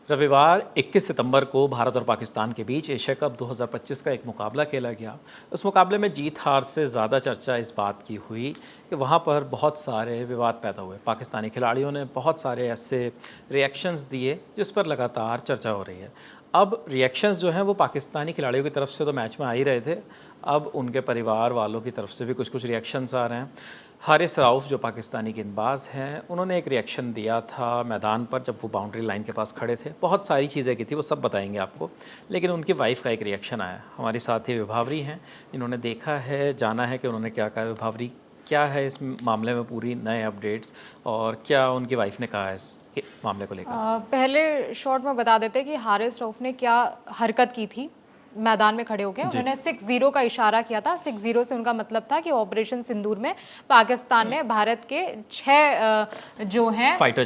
रविवार 21 सितंबर को भारत और पाकिस्तान के बीच एशिया कप 2025 का एक मुकाबला खेला गया। उस मुकाबले में जीत हार से ज़्यादा चर्चा इस बात की हुई कि वहाँ पर बहुत सारे विवाद पैदा हुए। पाकिस्तानी खिलाड़ियों ने बहुत सारे ऐसे रिएक्शंस दिए जिस पर लगातार चर्चा हो रही है। अब रिएक्शंस जो हैं वो पाकिस्तानी खिलाड़ियों की तरफ से तो मैच में आ ही रहे थे, अब उनके परिवार वालों की तरफ से भी कुछ रिएक्शंस आ रहे हैं। हारिस रऊफ़ जो पाकिस्तानी गेंदबाज हैं, उन्होंने एक रिएक्शन दिया था मैदान पर जब वो बाउंड्री लाइन के पास खड़े थे। बहुत सारी चीज़ें की थी, वो सब बताएंगे आपको, लेकिन उनकी वाइफ़ का एक रिएक्शन आया। हमारी साथी विभावरी हैं, इन्होंने देखा है, जाना है कि उन्होंने क्या कहा। विभावरी, क्या है इस मामले में पूरी नए अपडेट्स और क्या उनकी वाइफ़ ने कहा है इस मामले को लेकर? पहले शॉर्ट में बता देते कि हारिस रऊफ़ ने क्या हरकत की थी मैदान में खड़े होकर। उन्होंने 6-0 का इशारा किया था। 6-0 से उनका मतलब था कि ऑपरेशन सिंदूर में पाकिस्तान ने भारत के 6 जो हैं फाइटर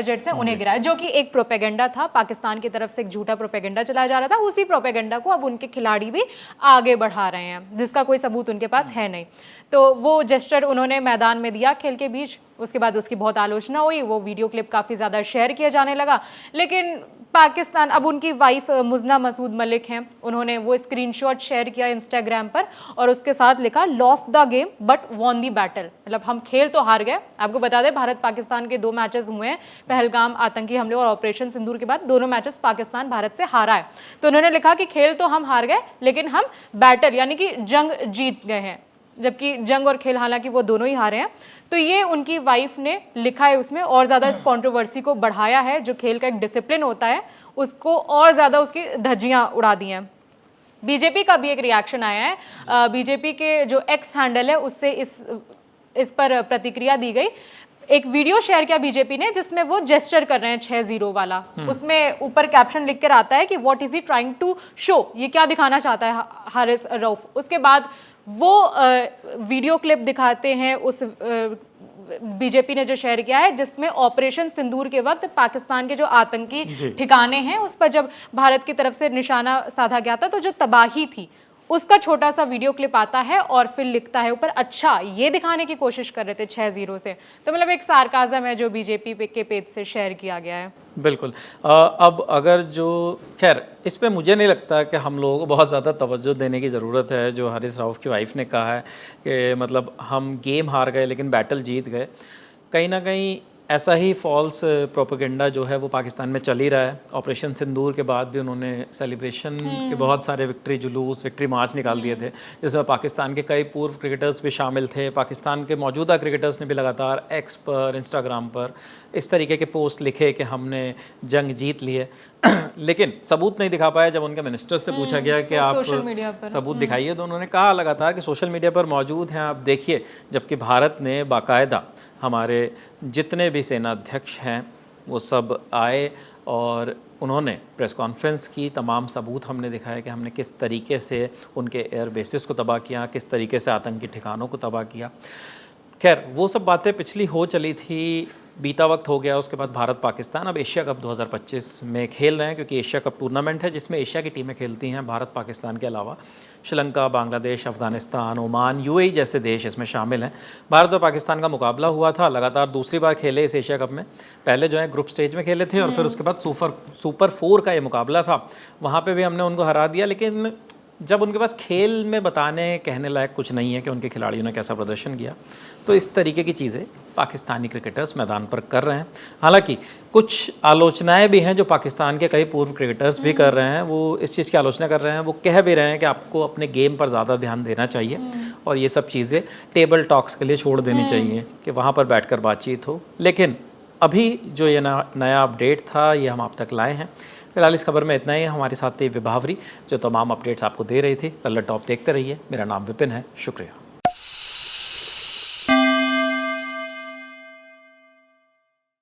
जेट्स हैं उन्हें गिराया, जो कि एक प्रोपेगेंडा था। पाकिस्तान की तरफ से एक झूठा प्रोपेगेंडा चलाया जा रहा था। उसी प्रोपेगेंडा को अब उनके खिलाड़ी भी आगे बढ़ा रहे हैं, जिसका कोई सबूत उनके पास है नहीं। तो वो जेस्चर उन्होंने मैदान में दिया खेल के बीच। उसके बाद उसकी बहुत आलोचना हुई, वो वीडियो क्लिप काफ़ी ज़्यादा शेयर किया जाने लगा। लेकिन पाकिस्तान, अब उनकी वाइफ मुज़ना मसूद मलिक हैं, उन्होंने वो स्क्रीनशॉट शेयर किया इंस्टाग्राम पर और उसके साथ लिखा lost the game but won the battle. मतलब हम खेल तो हार गए। आपको बता दें, भारत पाकिस्तान के 2 मैचेस हुए हैं। पहलगाम आतंकी हमले और ऑपरेशन सिंदूर के बाद दोनों मैचेस पाकिस्तान भारत से हारा है। तो उन्होंने लिखा कि खेल तो हम हार गए, लेकिन हम बैटल यानी कि जंग जीत गए हैं, जबकि जंग और खेल हालांकि वो दोनों ही हारे हैं। तो ये उनकी वाइफ ने लिखा है उसमें, और ज़्यादा इस कंट्रोवर्सी को बढ़ाया है। जो खेल का एक डिसिप्लिन होता है उसको और ज़्यादा उसकी धज्जियां उड़ा दी हैं। बीजेपी का भी एक रिएक्शन आया है। बीजेपी के जो एक्स हैंडल है उससे इस पर प्रतिक्रिया दी गई। एक वीडियो शेयर किया बीजेपी ने जिसमें वो जेस्चर कर रहे हैं 6-0 वाला। उसमें ऊपर कैप्शन लिखकर आता है कि what is he trying to show, ये क्या दिखाना चाहता है हारिस रऊफ़। उसके बाद वो वीडियो क्लिप दिखाते हैं उस बीजेपी ने जो शेयर किया है, जिसमें ऑपरेशन सिंदूर के वक्त पाकिस्तान के जो आतंकी ठिकाने हैं उस पर जब भारत की तरफ से निशाना साधा गया था, तो जो तबाही थी उसका छोटा सा वीडियो क्लिप आता है और फिर लिखता है ऊपर, अच्छा ये दिखाने की कोशिश कर रहे थे 6-0 से। तो मतलब एक सार्काज़म है जो बीजेपी के पेज से शेयर किया गया है। बिल्कुल। अब अगर जो खैर इस पे मुझे नहीं लगता कि हम लोगों को बहुत ज़्यादा तवज्जो देने की ज़रूरत है। जो हारिस रऊफ़ की वाइफ ने कहा है कि मतलब हम गेम हार गए लेकिन बैटल जीत गए, कहीं ना कहीं ऐसा ही फॉल्स प्रोपेगेंडा जो है वो पाकिस्तान में चल ही रहा है। ऑपरेशन सिंदूर के बाद भी उन्होंने सेलिब्रेशन के बहुत सारे विक्ट्री जुलूस, विक्ट्री मार्च निकाल दिए थे, जिसमें पाकिस्तान के कई पूर्व क्रिकेटर्स भी शामिल थे। पाकिस्तान के मौजूदा क्रिकेटर्स ने भी लगातार एक्स पर, इंस्टाग्राम पर इस तरीके के पोस्ट लिखे कि हमने जंग जीत ली है लेकिन सबूत नहीं दिखा पाया। जब उनके मिनिस्टर से पूछा गया कि आप सबूत दिखाइए, तो उन्होंने कहा लगातार कि सोशल मीडिया पर मौजूद हैं, आप देखिए। जबकि भारत ने बाकायदा, हमारे जितने भी सेनाध्यक्ष हैं वो सब आए और उन्होंने प्रेस कॉन्फ्रेंस की, तमाम सबूत हमने दिखाया कि हमने किस तरीके से उनके एयर बेसिस को तबाह किया, किस तरीके से आतंकी ठिकानों को तबाह किया। खैर वो सब बातें पिछली हो चली थी, बीता वक्त हो गया। उसके बाद भारत पाकिस्तान अब एशिया कप 2025 में खेल रहे हैं, क्योंकि एशिया कप टूर्नामेंट है जिसमें एशिया की टीमें खेलती हैं। भारत पाकिस्तान के अलावा श्रीलंका, बांग्लादेश, अफ़गानिस्तान, ओमान, यूएई जैसे देश इसमें शामिल हैं। भारत और पाकिस्तान का मुकाबला हुआ था, लगातार दूसरी बार खेले इस एशिया कप में। पहले जो है ग्रुप स्टेज में खेले थे और फिर उसके बाद सुपर 4 का ये मुकाबला था, वहाँ पर भी हमने उनको हरा दिया। लेकिन जब उनके पास खेल में बताने कहने लायक कुछ नहीं है कि उनके खिलाड़ियों ने कैसा प्रदर्शन किया, तो इस तरीके की चीज़ें पाकिस्तानी क्रिकेटर्स मैदान पर कर रहे हैं। हालांकि कुछ आलोचनाएं भी हैं जो पाकिस्तान के कई पूर्व क्रिकेटर्स भी कर रहे हैं। वो इस चीज़ की आलोचना कर रहे हैं, वो कह भी रहे हैं कि आपको अपने गेम पर ज़्यादा ध्यान देना चाहिए और ये सब चीज़ें टेबल टॉक्स के लिए छोड़ देनी चाहिए कि वहाँ पर बैठकर बातचीत हो। लेकिन अभी जो ये नया अपडेट था ये हम आप तक लाए हैं। फिलहाल इस खबर में इतना ही है। हमारे साथ थी विभावरी जो तमाम अपडेट्स आपको दे रही थी। लल्लड़ टॉप देखते रहिए। मेरा नाम विपिन है। शुक्रिया।